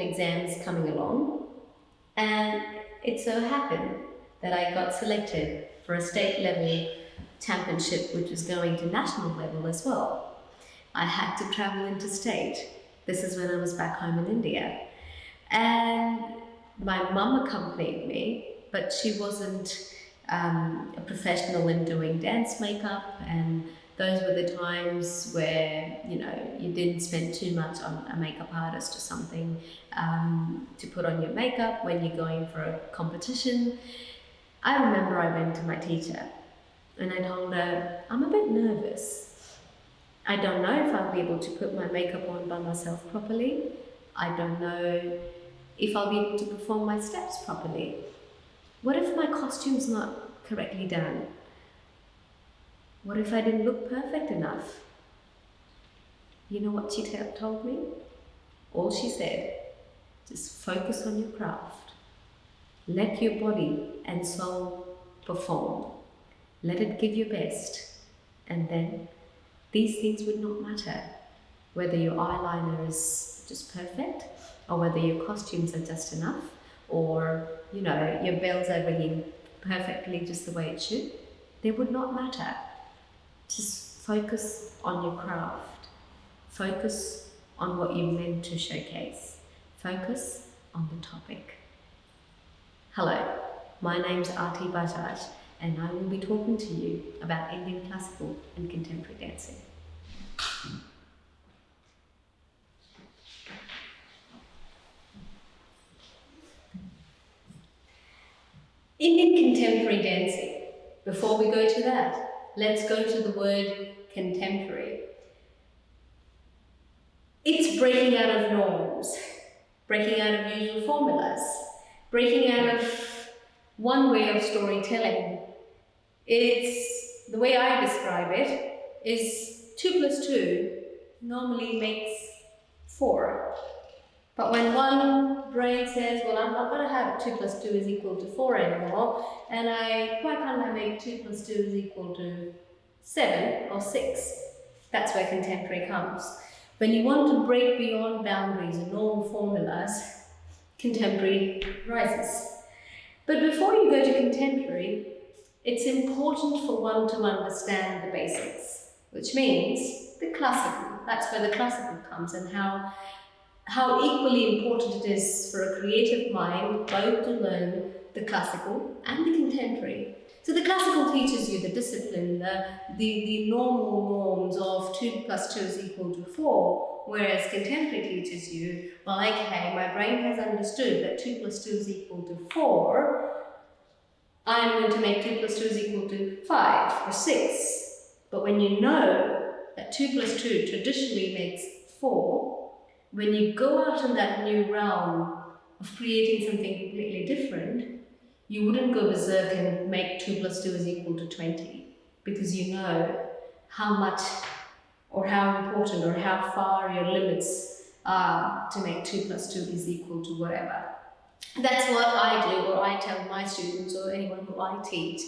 exams coming along, and it so happened that I got selected for a state level championship, which was going to national level as well. I had to travel interstate. This is when I was back home in India. And my mum accompanied me, but she wasn't a professional in doing dance makeup, and those were the times where, you know, you didn't spend too much on a makeup artist or something to put on your makeup when you're going for a competition. I remember I went to my teacher and I told her, I'm a bit nervous. I don't know if I'll be able to put my makeup on by myself properly. I don't know if I'll be able to perform my steps properly. What if my costume's not correctly done? What if I didn't look perfect enough? You know what she told me? All she said, just focus on your craft. Let your body and soul perform. Let it give your best. And then these things would not matter. Whether your eyeliner is just perfect, or whether your costumes are just enough, or, you know, your bells are ringing perfectly just the way it should, they would not matter. Just focus on your craft. Focus on what you're meant to showcase. Focus on the topic. Hello, my name's Aarti Bajaj, and I will be talking to you about Indian classical and contemporary dancing. Indian contemporary dancing. Before we go to that, let's go to the word contemporary. It's breaking out of norms, breaking out of usual formulas, breaking out of one way of storytelling. It's, the way I describe it, is 2 plus 2 normally makes 4. But when one brain says, well, I'm not going to have 2 plus 2 is equal to 4 anymore, and why can't I make 2 plus 2 is equal to 7 or 6? That's where contemporary comes. When you want to break beyond boundaries and normal formulas, contemporary rises. But before you go to contemporary, it's important for one to understand the basics, which means the classical. That's where the classical comes, and how equally important it is for a creative mind both to learn the classical and the contemporary. So the classical teaches you the discipline, the normal norms of 2 plus 2 is equal to 4, whereas contemporary teaches you, well, okay, my brain has understood that 2 plus 2 is equal to 4, I'm going to make 2 plus 2 is equal to 5 or 6. But when you know that 2 plus 2 traditionally makes 4, when you go out in that new realm of creating something completely different, you wouldn't go berserk and make 2 plus 2 is equal to 20, because you know how much or how important or how far your limits are to make 2 plus 2 is equal to whatever. That's what I do, or I tell my students or anyone who I teach,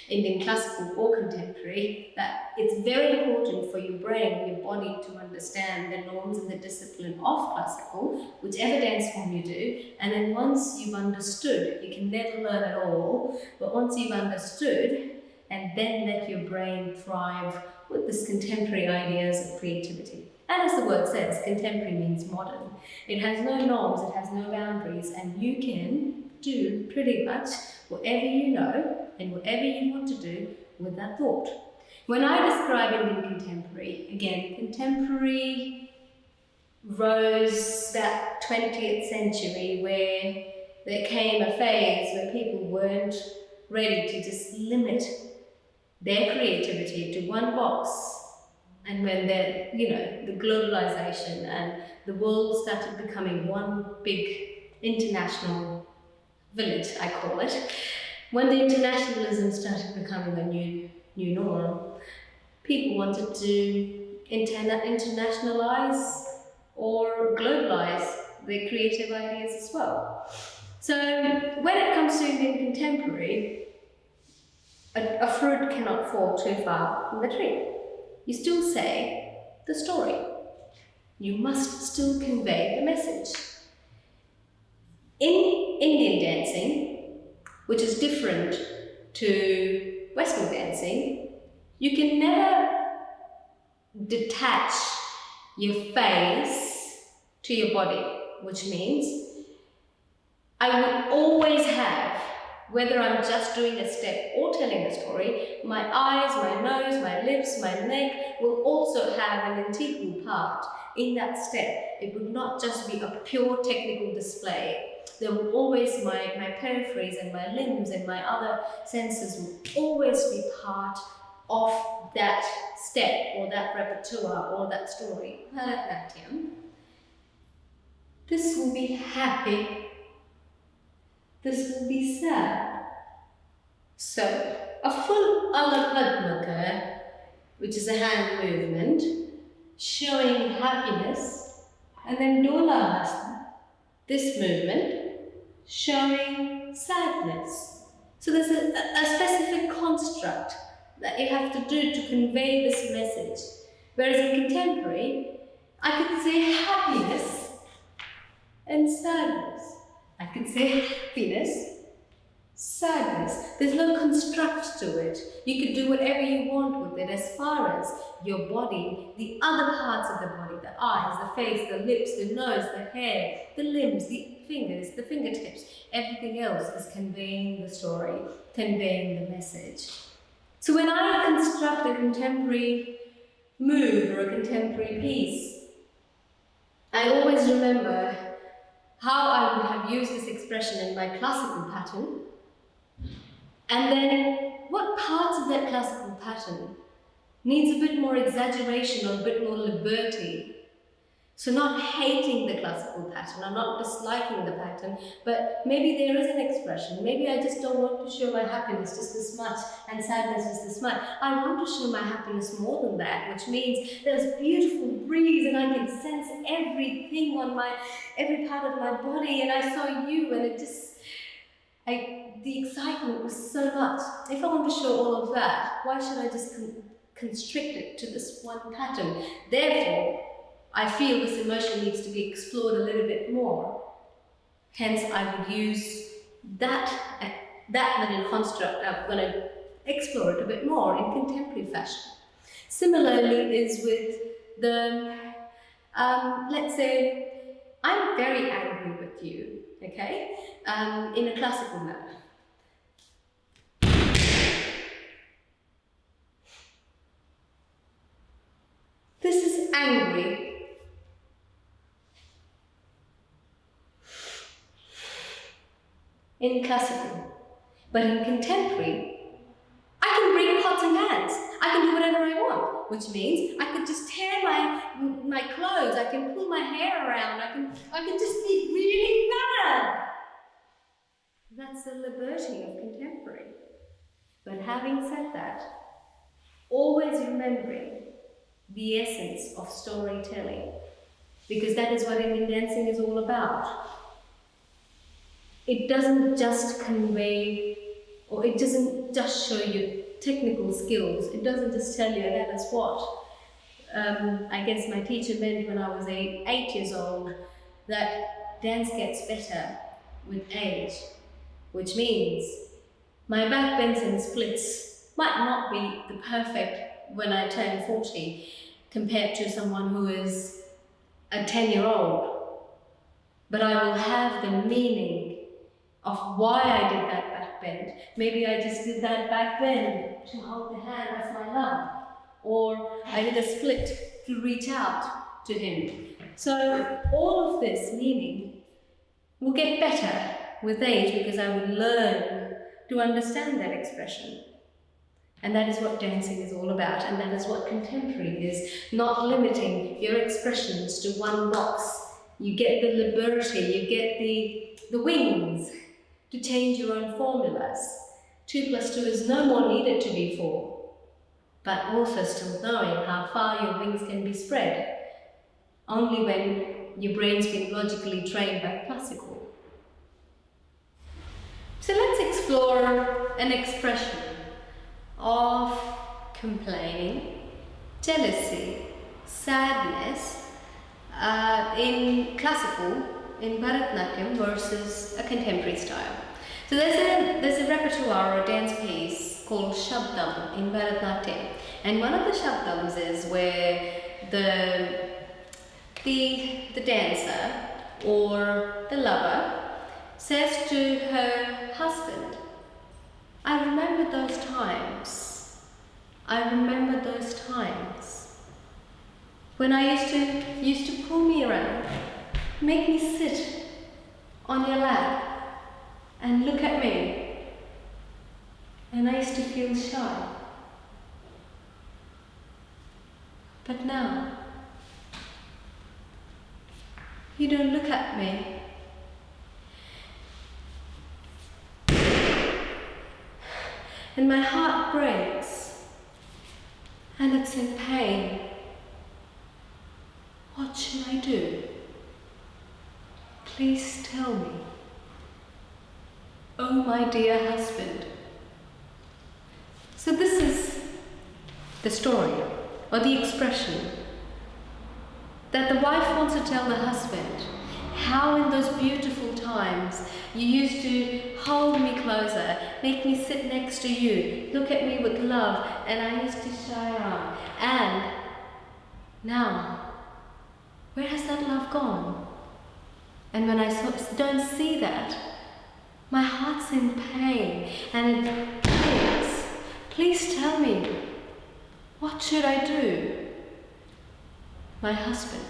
Indian classical or contemporary, that it's very important for your brain, your body, to understand the norms and the discipline of classical, whichever dance form you do. And then once you've understood, you can never learn it all, but once you've understood, and then let your brain thrive with this contemporary ideas of creativity. And as the word says, contemporary means modern. It has no norms, it has no boundaries, and you can do pretty much whatever you know and whatever you want to do with that thought. When I describe Indian contemporary, again, contemporary rose that 20th century where there came a phase where people weren't ready to just limit their creativity to one box. And when the globalization and the world started becoming one big international village, I call it, when the internationalism started becoming the new norm, people wanted to internationalize or globalize their creative ideas as well. So when it comes to Indian contemporary, a fruit cannot fall too far from the tree. You still say the story. You must still convey the message. In Indian dancing, which is different to Western dancing, you can never detach your face to your body, which means I will always have, whether I'm just doing a step or telling a story, my eyes, my nose, my lips, my neck will also have an integral part in that step. It would not just be a pure technical display. There will always, my peripheries and my limbs and my other senses will always be part of that step or that repertoire or that story. Bharatanatyam. This will be happy. This will be sad. So, a full Alapadmaka, which is a hand movement, showing happiness, and then Dolahasana, this movement, showing sadness. So there's a specific construct that you have to do to convey this message. Whereas in contemporary, I could say happiness and sadness. I could say happiness, sadness. There's no construct to it. You could do whatever you want with it as far as your body, the other parts of the body, the eyes, the face, the lips, the nose, the hair, the limbs, the fingers, the fingertips, everything else is conveying the story, conveying the message. So when I construct a contemporary move or a contemporary piece, I always remember how I would have used this expression in my classical pattern, and then what parts of that classical pattern needs a bit more exaggeration or a bit more liberty. So not hating the classical pattern or not disliking the pattern, but maybe there is an expression. Maybe I just don't want to show my happiness just this much and sadness just this much. I want to show my happiness more than that, which means there's beautiful breeze and I can sense everything on every part of my body, and I saw you and it just, the excitement was so much. If I want to show all of that, why should I just constrict it to this one pattern? Therefore, I feel this emotion needs to be explored a little bit more. Hence, I would use that little construct. I'm going to explore it a bit more in contemporary fashion. Similarly is with the, let's say, I'm very angry with you, okay, in a classical manner. This is angry. In classical, but in contemporary, I can bring pots and pans. I can do whatever I want, which means I could just tear my clothes. I can pull my hair around. I can just be really bad. That's the liberty of contemporary. But having said that, always remembering the essence of storytelling, because that is what Indian dancing is all about. It doesn't just convey, or it doesn't just show you technical skills. It doesn't just tell you that is what. I guess my teacher meant when I was 8 years old that dance gets better with age, which means my back bends and splits might not be the perfect when I turn 40 compared to someone who is a 10-year-old, but I will have the meaning of why I did that back bend. Maybe I just did that back bend to hold the hand of my love, or I did a split to reach out to him. So all of this meaning will get better with age because I will learn to understand that expression. And that is what dancing is all about, and that is what contemporary is, not limiting your expressions to one box. You get the liberty, you get the wings to change your own formulas. 2 + 2 is no more needed to be 4, but also still knowing how far your wings can be spread, only when your brain's been logically trained by classical. So let's explore an expression of complaining, jealousy, sadness in classical in Bharatanatyam versus a contemporary style. So there's a repertoire or a dance piece called Shabdam in Bharatanatyam, and one of the Shabdams is where the dancer or the lover says to her husband, I remember those times. I remember those times when I used to pull me around, make me sit on your lap and look at me, and I used to feel shy. But now, you don't look at me. And my heart breaks, and it's in pain. What should I do? Please tell me. Oh, my dear husband. So this is the story, or the expression, that the wife wants to tell the husband how in those beautiful times you used to hold me closer, make me sit next to you, look at me with love, and I used to shy around. And now, where has that love gone? And when I don't see that, my heart's in pain, and it aches. Please tell me, what should I do? My husband.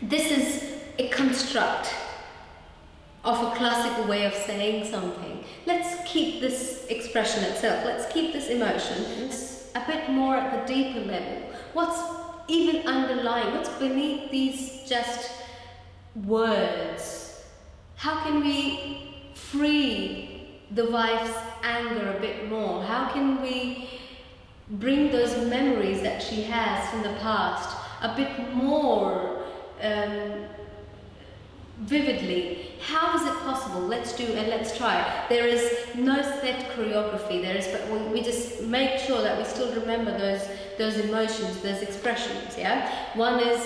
This is a construct of a classical way of saying something. Let's keep this expression itself, let's keep this emotion it's a bit more at the deeper level. What's even underlying, what's beneath these just words? How can we free the wife's anger a bit more? How can we bring those memories that she has from the past a bit more vividly? How is it possible? Let's do and let's try. There is no set choreography. But we just make sure that we still remember those emotions, those expressions. Yeah. One is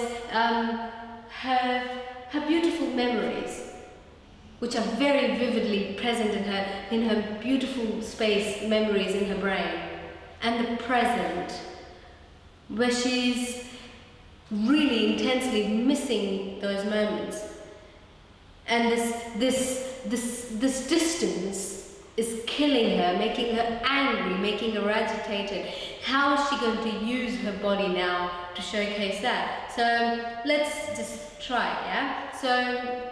her beautiful memories, which are very vividly present in her beautiful space memories in her brain, and the present, where she's really intensely missing those moments. And this distance is killing her, making her angry, making her agitated. How is she going to use her body now to showcase that? So let's just try, yeah? So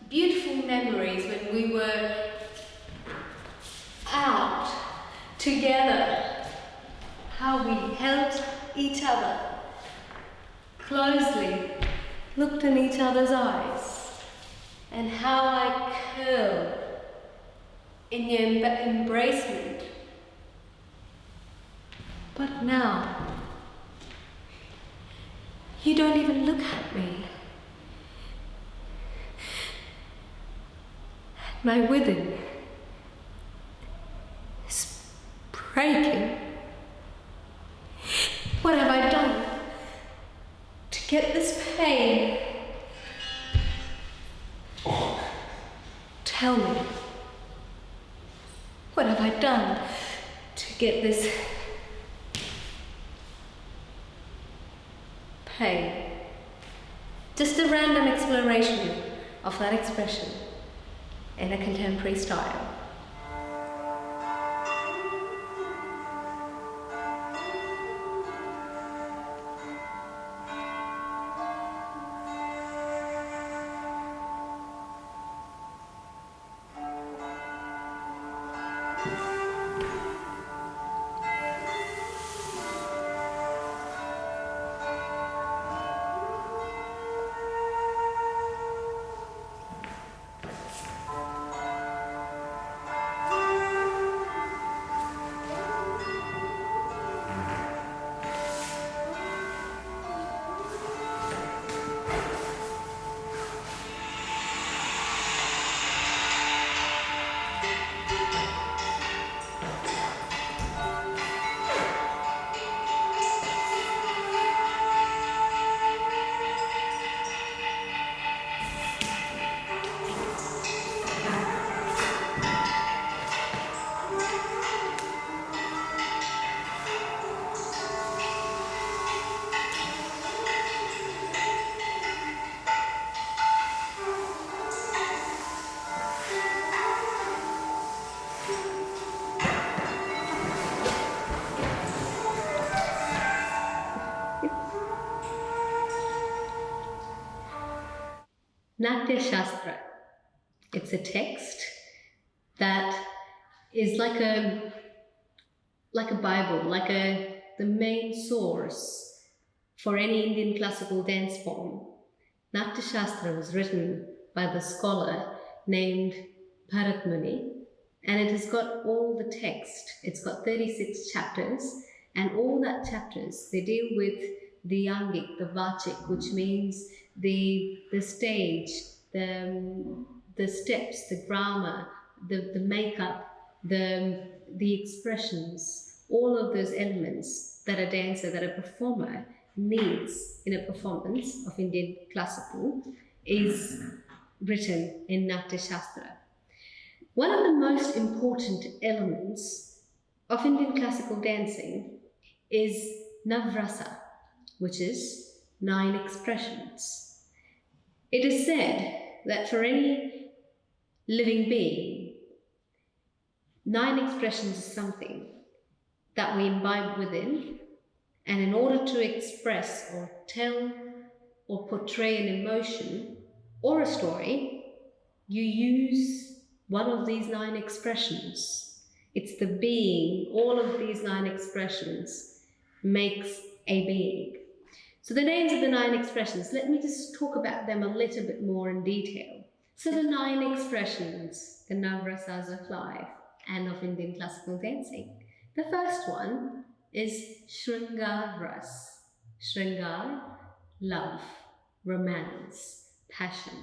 beautiful memories when we were out together, how we held each other closely, looked in each other's eyes, and how I curled in your embracement. But now, you don't even look at me. My within is breaking. What have I done to get this pain? Tell me, what have I done to get this pain? Just a random exploration of that expression in a contemporary style. Natya Shastra. It's a text that is like a Bible, the main source for any Indian classical dance form. Natya Shastra was written by the scholar named Bharat Muni, and it has got all the text. It's got 36 chapters, and all that chapters, they deal with the yangic, the vachik, which means the stage, the steps, the grammar, the makeup, the expressions, all of those elements that a dancer, that a performer needs in a performance of Indian classical is written in Natya Shastra. One of the most important elements of Indian classical dancing is Navrasa, which is 9 expressions. It is said that for any living being, 9 expressions is something that we imbibe within, and in order to express or tell or portray an emotion or a story, you use one of these 9 expressions. It's the being. All of these 9 expressions makes a being. So the names of the 9 expressions, let me just talk about them a little bit more in detail. So the 9 expressions, the Navrasas of life and of Indian classical dancing. The first one is Shringar Ras. Shringar, love, romance, passion.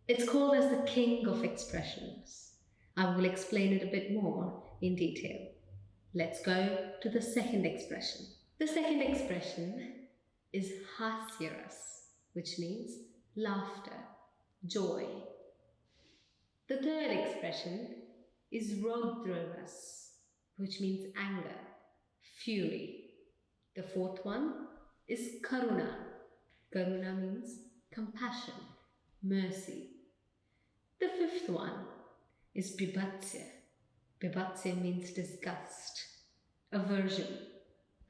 It's called as the king of expressions. I will explain it a bit more in detail. Let's go to the second expression. The second expression is Hasyaras, which means laughter, joy. The third expression is Raudraras, which means anger, fury. The fourth one is Karuna. Karuna means compassion, mercy. The fifth one is Bibhatsya. Bibhatsya means disgust, aversion.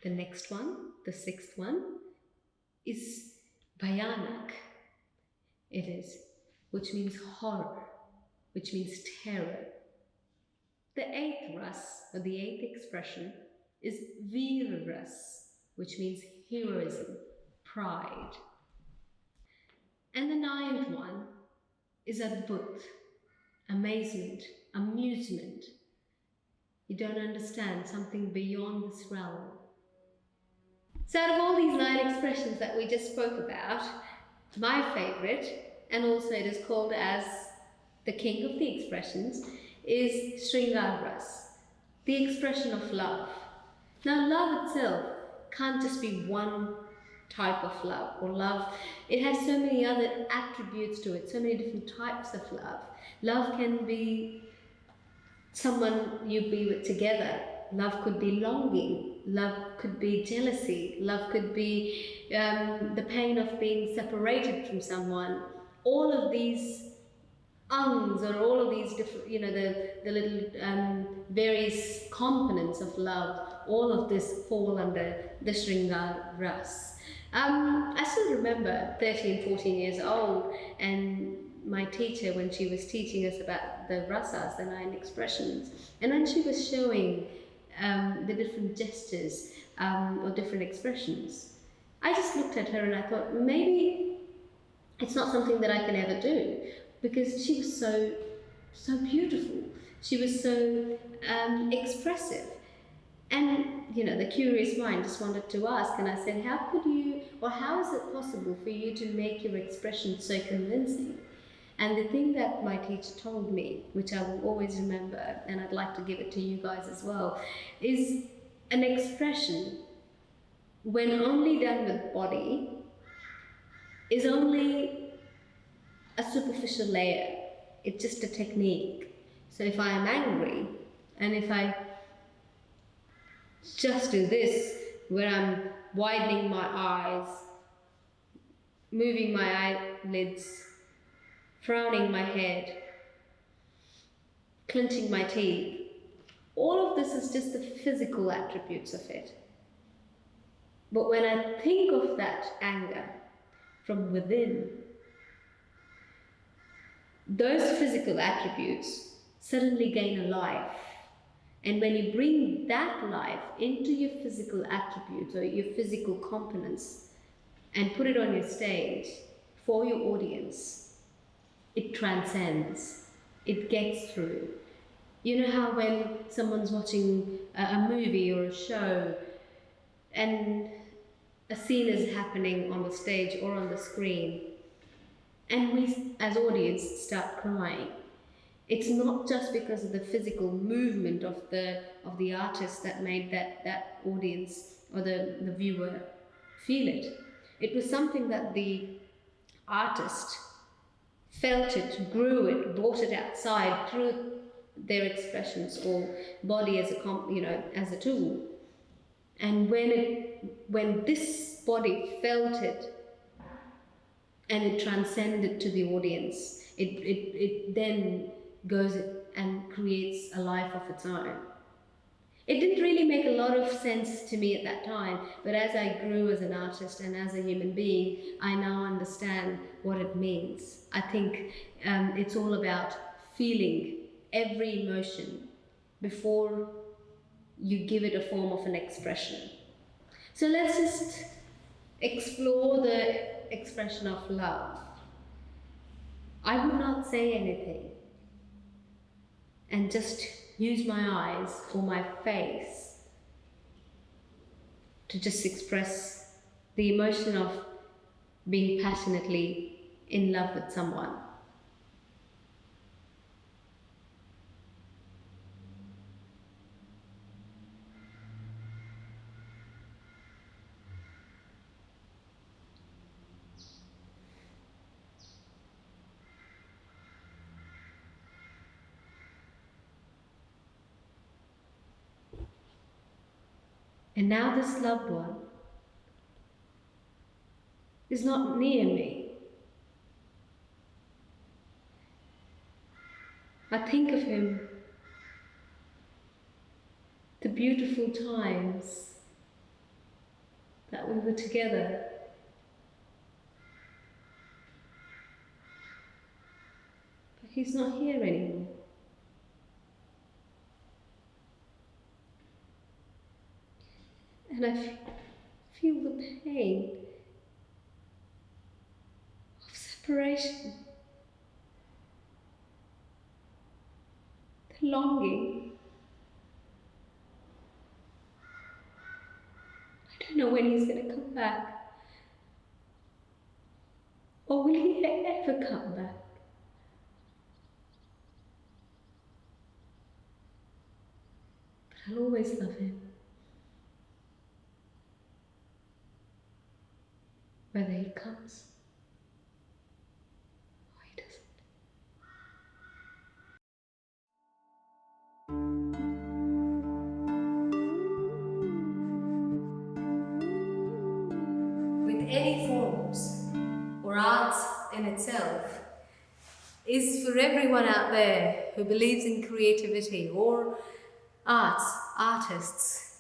The next one, the sixth one, is Bhayanak. It is, which means horror, which means terror. The eighth ras, or the eighth expression, is Veer ras, which means heroism, pride. And the ninth one is Adbhut, amazement, amusement. You don't understand, something beyond this realm. So out of all these 9 expressions that we just spoke about, my favorite, and also it is called as the king of the expressions, is Shringar Ras, the expression of love. Now love itself can't just be one type of love or love. It has so many other attributes to it, so many different types of love. Love can be someone you be with together. Love could be longing. Love could be jealousy. Love could be the pain of being separated from someone. All of these angs, or all of these different, the little various components of love, all of this fall under the Shringar Ras. I still remember 13, 14 years old, and my teacher, when she was teaching us about the rasas, the 9 expressions, and when she was showing the different gestures or different expressions, I just looked at her and I thought, maybe it's not something that I can ever do, because she was so beautiful. She was so expressive. And, the curious mind just wanted to ask, and I said, how is it possible for you to make your expression so convincing? And the thing that my teacher told me, which I will always remember, and I'd like to give it to you guys as well, is an expression, when only done with body, is only a superficial layer. It's just a technique. So if I am angry, and if I just do this, where I'm widening my eyes, moving my eyelids, frowning my head, clenching my teeth, all of this is just the physical attributes of it. But when I think of that anger from within, those physical attributes suddenly gain a life. And when you bring that life into your physical attributes or your physical components and put it on your stage for your audience, it transcends, it gets through. You know how when someone's watching a movie or a show and a scene is happening on the stage or on the screen, and we as audience start crying, it's not just because of the physical movement of the artist that made that audience or the viewer feel it. It was something that the artist felt it, grew it, brought it outside through their expressions or body as as a tool. And when this body felt it and it transcended to the audience, it then goes and creates a life of its own. It didn't really make a lot of sense to me at that time, but as I grew as an artist and as a human being, I now understand what it means. I think it's all about feeling every emotion before you give it a form of an expression. So let's just explore the expression of love. I would not say anything and just use my eyes or my face to just express the emotion of being passionately in love with someone. And now this loved one is not near me. I think of him, the beautiful times that we were together. But he's not here anymore. And I feel the pain of separation, the longing. I don't know when he's going to come back, or will he ever come back? But I'll always love him, whether he comes or he doesn't. With any forms or art in itself is for everyone out there who believes in creativity or artists.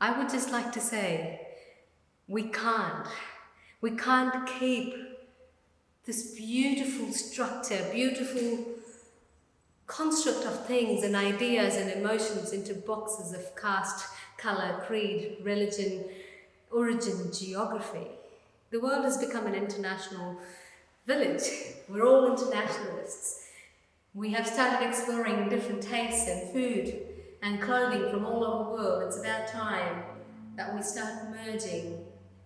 I would just like to say, we can't keep this beautiful structure, beautiful construct of things and ideas and emotions into boxes of caste, color, creed, religion, origin, geography. The world has become an international village. We're all internationalists. We have started exploring different tastes and food and clothing from all over the world. It's about time that we start merging.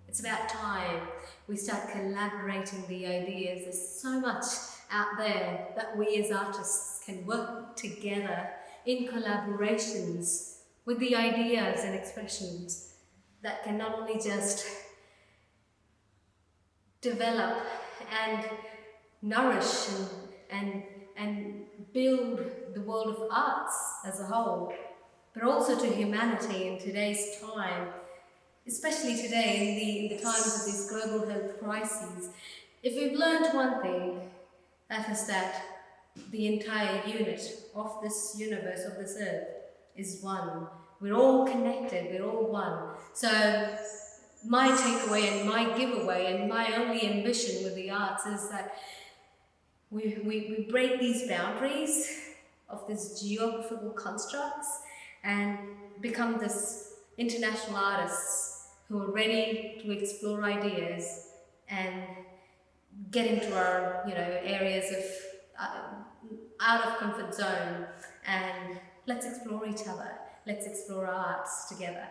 It's about time we start collaborating the ideas. There's so much out there that we as artists can work together in collaborations with the ideas and expressions that can not only just develop and nourish and build the world of arts as a whole, but also to humanity in today's time, especially today in the times of these global health crises. If we've learned one thing, that is that the entire unit of this universe, of this earth, is one. We're all connected, we're all one. So my takeaway and my giveaway and my only ambition with the arts is that we break these boundaries of these geographical constructs and become this international artists who are ready to explore ideas and get into our areas of out of comfort zone, and let's explore each other, let's explore arts together.